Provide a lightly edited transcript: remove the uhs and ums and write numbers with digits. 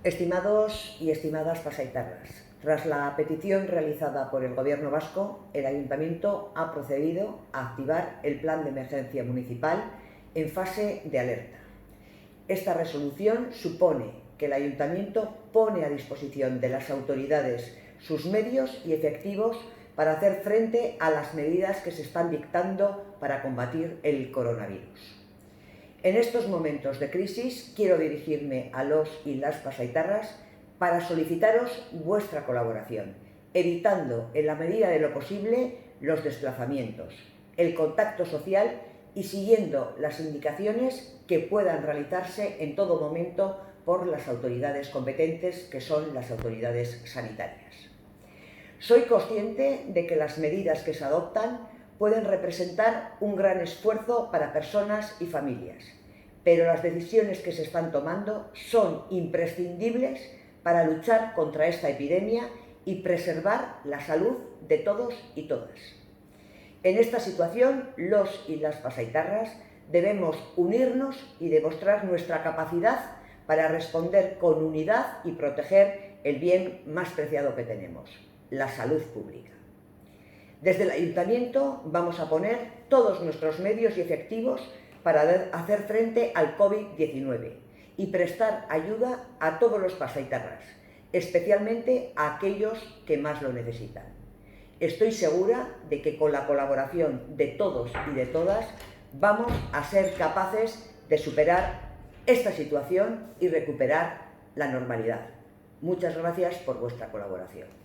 Estimados y estimadas pasaitarras, tras la petición realizada por el Gobierno vasco, el Ayuntamiento ha procedido a activar el Plan de Emergencia Municipal en fase de alerta. Esta resolución supone que el Ayuntamiento pone a disposición de las autoridades sus medios y efectivos para hacer frente a las medidas que se están dictando para combatir el coronavirus. En estos momentos de crisis quiero dirigirme a los y las pasaitarras para solicitaros vuestra colaboración, evitando en la medida de lo posible los desplazamientos, el contacto social y siguiendo las indicaciones que puedan realizarse en todo momento por las autoridades competentes, que son las autoridades sanitarias. Soy consciente de que las medidas que se adoptan pueden representar un gran esfuerzo para personas y familias, pero las decisiones que se están tomando son imprescindibles para luchar contra esta epidemia y preservar la salud de todos y todas. En esta situación, los y las pasaitarras debemos unirnos y demostrar nuestra capacidad para responder con unidad y proteger el bien más preciado que tenemos, la salud pública. Desde el Ayuntamiento vamos a poner todos nuestros medios y efectivos para hacer frente al COVID-19 y prestar ayuda a todos los pasaitarras, especialmente a aquellos que más lo necesitan. Estoy segura de que con la colaboración de todos y de todas vamos a ser capaces de superar esta situación y recuperar la normalidad. Muchas gracias por vuestra colaboración.